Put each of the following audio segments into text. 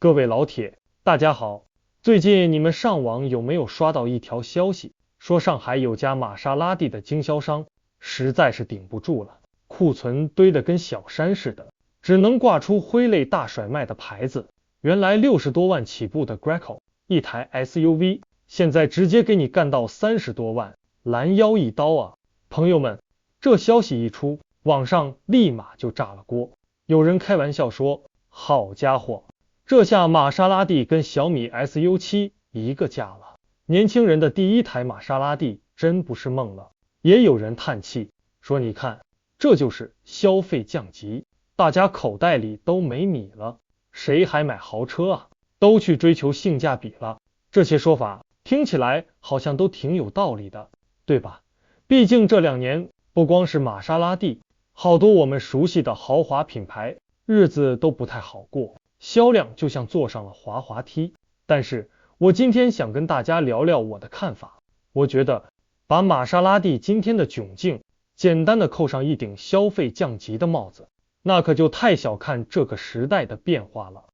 各位老铁，大家好。最近你们上网有没有刷到一条消息，说上海有家玛莎拉蒂的经销商实在是顶不住了，库存堆得跟小山似的，只能挂出挥泪大甩卖的牌子。原来60多万起步的 Greco 一台 SUV， 现在直接给你干到30多万，拦腰一刀啊！朋友们，这消息一出，网上立马就炸了锅。有人开玩笑说，好家伙，这下玛莎拉蒂跟小米 SU7 一个价了，年轻人的第一台玛莎拉蒂真不是梦了。也有人叹气说，你看，这就是消费降级，大家口袋里都没米了，谁还买豪车啊？都去追求性价比了。这些说法听起来好像都挺有道理的，对吧？毕竟这2年不光是玛莎拉蒂，好多我们熟悉的豪华品牌日子都不太好过，销量就像坐上了滑滑梯。但是我今天想跟大家聊聊我的看法。我觉得把玛莎拉蒂今天的窘境简单的扣上一顶消费降级的帽子，那可就太小看这个时代的变化了。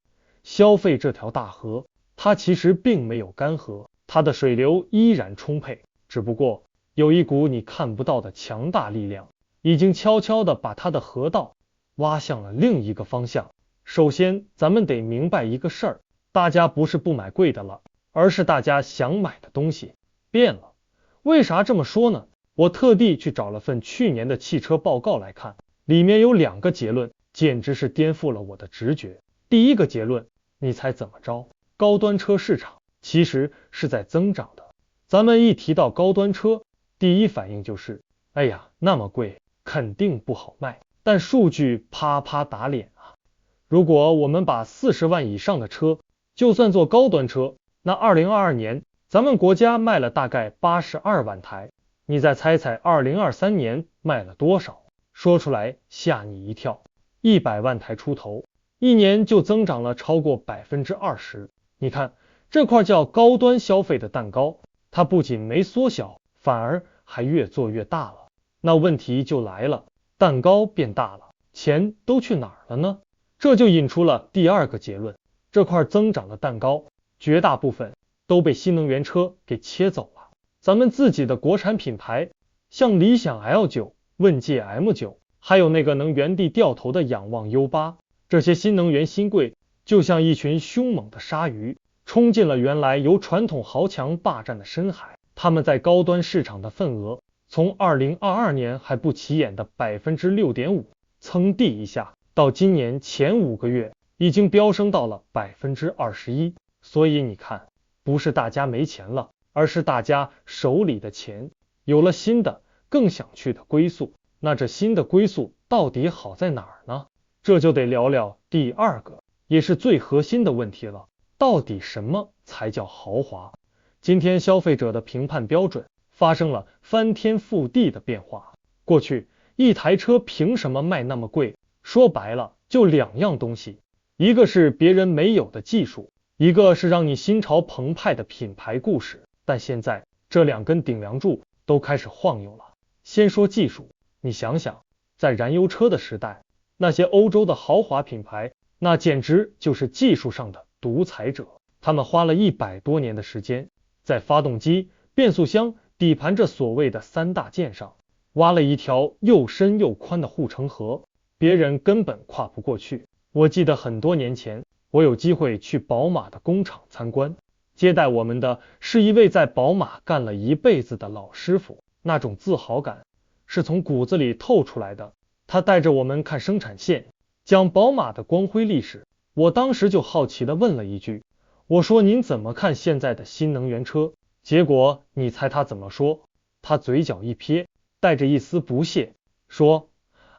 消费这条大河，它其实并没有干涸，它的水流依然充沛，只不过有一股你看不到的强大力量，已经悄悄地把它的河道挖向了另一个方向。首先，咱们得明白一个事儿，大家不是不买贵的了，而是大家想买的东西变了。为啥这么说呢？我特地去找了份去年的汽车报告来看，里面有2个结论，简直是颠覆了我的直觉。第一个结论，你猜怎么着？高端车市场其实是在增长的。咱们一提到高端车，第一反应就是，哎呀，那么贵，肯定不好卖。但数据啪啪打脸啊！如果我们把40万以上的车就算做高端车，那2022年咱们国家卖了大概82万台，你再猜猜2023年卖了多少？说出来吓你一跳，100万台出头，一年就增长了超过20%。你看，这块叫高端消费的蛋糕，它不仅没缩小，反而还越做越大了。那问题就来了，蛋糕变大了，钱都去哪儿了呢？这就引出了第2个结论，这块增长的蛋糕绝大部分都被新能源车给切走了。咱们自己的国产品牌，像理想 L9、问界 M9， 还有那个能原地掉头的仰望 U8， 这些新能源新贵就像一群凶猛的鲨鱼，冲进了原来由传统豪强霸占的深海。他们在高端市场的份额从2022年还不起眼的 6.5%， 蹭地一下到今年前5个月已经飙升到了 21%。 所以你看，不是大家没钱了，而是大家手里的钱有了新的更想去的归宿。那这新的归宿到底好在哪儿呢？这就得聊聊第2个也是最核心的问题了，到底什么才叫豪华？今天消费者的评判标准发生了翻天覆地的变化。过去一台车凭什么卖那么贵？说白了就2样东西，一个是别人没有的技术，一个是让你心潮澎湃的品牌故事。但现在这2根顶梁柱都开始晃悠了。先说技术，你想想，在燃油车的时代，那些欧洲的豪华品牌那简直就是技术上的独裁者。他们花了100多年的时间，在发动机、变速箱、底盘这所谓的3大件上挖了一条又深又宽的护城河，别人根本跨不过去。我记得很多年前，我有机会去宝马的工厂参观，接待我们的是一位在宝马干了一辈子的老师傅，那种自豪感是从骨子里透出来的。他带着我们看生产线，讲宝马的光辉历史。我当时就好奇地问了一句，我说您怎么看现在的新能源车？结果你猜他怎么说？他嘴角一撇，带着一丝不屑说，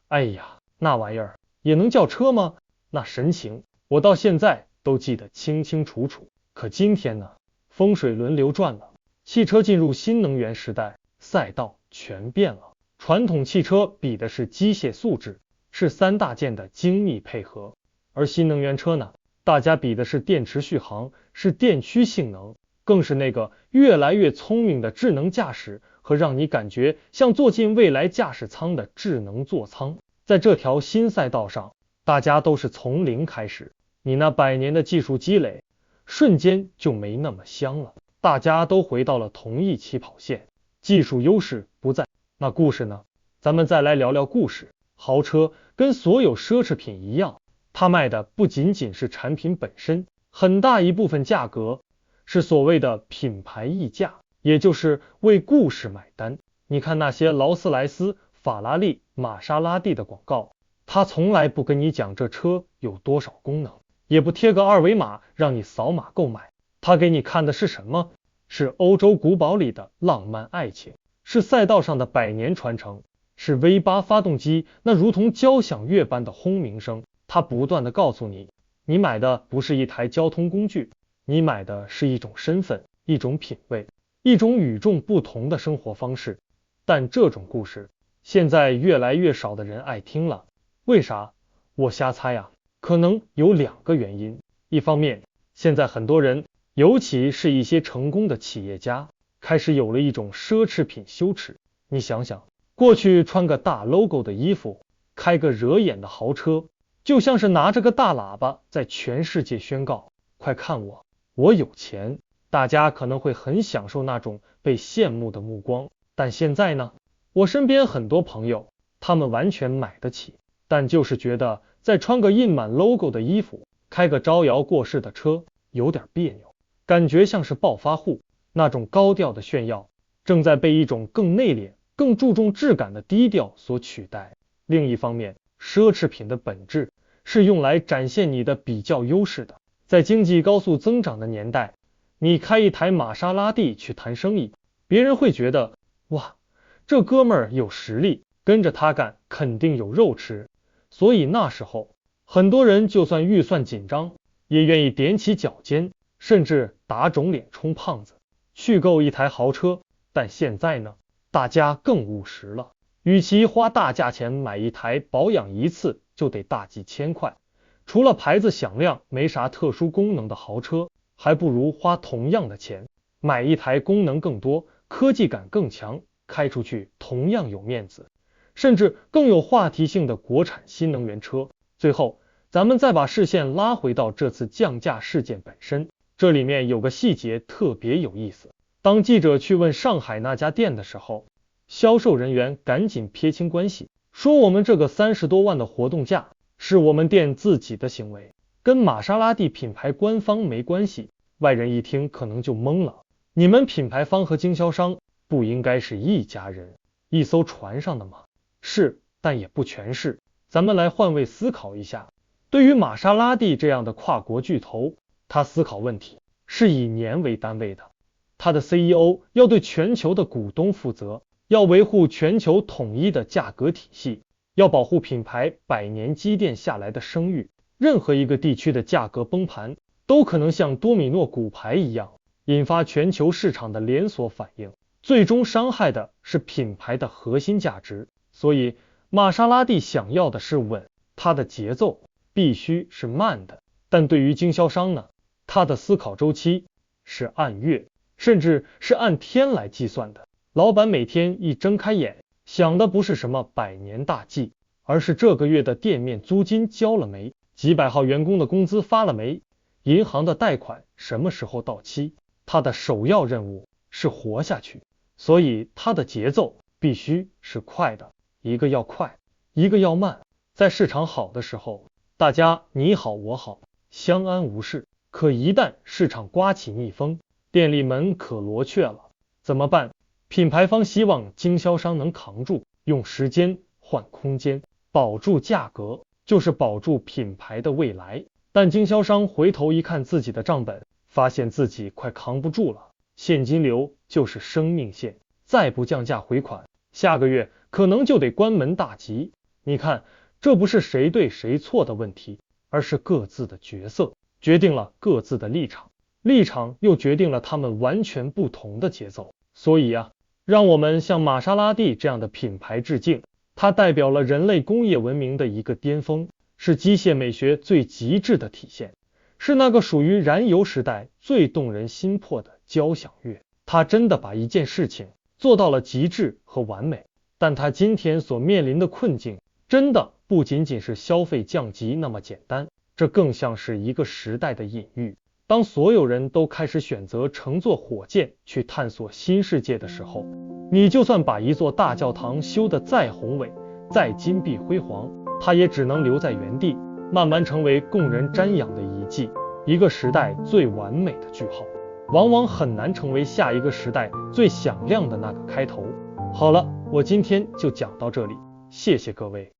哎呀，那玩意儿也能叫车吗？那神情我到现在都记得清清楚楚。可今天呢，风水轮流转了，汽车进入新能源时代，赛道全变了。传统汽车比的是机械素质，是3大件的精密配合，而新能源车呢，大家比的是电池续航，是电驱性能，更是那个越来越聪明的智能驾驶和让你感觉像坐进未来驾驶舱的智能座舱。在这条新赛道上，大家都是从零开始，你那100年的技术积累，瞬间就没那么香了。大家都回到了同一起跑线，技术优势不在。那故事呢？咱们再来聊聊故事。豪车跟所有奢侈品一样，它卖的不仅仅是产品本身，很大一部分价格是所谓的品牌溢价，也就是为故事买单。你看那些劳斯莱斯、法拉利、玛莎拉蒂的广告，他从来不跟你讲这车有多少功能，也不贴个二维码让你扫码购买，他给你看的是什么？是欧洲古堡里的浪漫爱情，是赛道上的100年传承，是 V8 发动机那如同交响乐般的轰鸣声。他不断地告诉你，你买的不是一台交通工具，你买的是一种身份，一种品味，一种与众不同的生活方式。但这种故事现在越来越少的人爱听了，为啥？我瞎猜啊，可能有2个原因。一方面，现在很多人，尤其是一些成功的企业家，开始有了一种奢侈品羞耻。你想想，过去穿个大 logo 的衣服，开个惹眼的豪车，就像是拿着个大喇叭在全世界宣告，快看我，我有钱。大家可能会很享受那种被羡慕的目光。但现在呢，我身边很多朋友，他们完全买得起，但就是觉得再穿个印满 logo 的衣服，开个招摇过市的车，有点别扭，感觉像是暴发户。那种高调的炫耀，正在被一种更内敛、更注重质感的低调所取代。另一方面，奢侈品的本质是用来展现你的比较优势的。在经济高速增长的年代，你开一台玛莎拉蒂去谈生意，别人会觉得，哇，这哥们儿有实力，跟着他干肯定有肉吃。所以那时候，很多人就算预算紧张，也愿意踮起脚尖，甚至打肿脸充胖子，去购一台豪车。但现在呢，大家更务实了，与其花大价钱买一台保养一次就得大几千块，除了牌子响亮没啥特殊功能的豪车，还不如花同样的钱买一台功能更多、科技感更强，开出去同样有面子，甚至更有话题性的国产新能源车。最后，咱们再把视线拉回到这次降价事件本身，这里面有个细节特别有意思。当记者去问上海那家店的时候，销售人员赶紧撇清关系，说我们这个30多万的活动价是我们店自己的行为，跟玛莎拉蒂品牌官方没关系。外人一听可能就懵了，你们品牌方和经销商不应该是一家人，一艘船上的吗？是，但也不全是。咱们来换位思考一下，对于玛莎拉蒂这样的跨国巨头，他思考问题是以年为单位的，他的 CEO 要对全球的股东负责，要维护全球统一的价格体系，要保护品牌100年积淀下来的声誉。任何一个地区的价格崩盘，都可能像多米诺骨牌一样，引发全球市场的连锁反应，最终伤害的是品牌的核心价值。所以玛莎拉蒂想要的是稳，它的节奏必须是慢的。但对于经销商呢，他的思考周期是按月，甚至是按天来计算的。老板每天一睁开眼，想的不是什么100年大计，而是这个月的店面租金交了没，几百号员工的工资发了没，银行的贷款什么时候到期。他的首要任务是活下去，所以他的节奏必须是快的，一个要快，一个要慢。在市场好的时候，大家你好我好，相安无事。可一旦市场刮起逆风，店里门可罗雀了，怎么办？品牌方希望经销商能扛住，用时间换空间，保住价格就是保住品牌的未来。但经销商回头一看自己的账本，发现自己快扛不住了，现金流就是生命线，再不降价回款，下个月可能就得关门大吉。你看，这不是谁对谁错的问题，而是各自的角色决定了各自的立场，立场又决定了他们完全不同的节奏。所以啊，让我们向玛莎拉蒂这样的品牌致敬，它代表了人类工业文明的一个巅峰，是机械美学最极致的体现，是那个属于燃油时代最动人心魄的交响乐。它真的把一件事情做到了极致和完美，但它今天所面临的困境，真的不仅仅是消费降级那么简单，这更像是一个时代的隐喻。当所有人都开始选择乘坐火箭去探索新世界的时候，你就算把一座大教堂修得再宏伟、再金碧辉煌，它也只能留在原地，慢慢成为供人瞻仰的遗迹。一个时代最完美的句号，往往很难成为下一个时代最响亮的那个开头。好了，我今天就讲到这里，谢谢各位。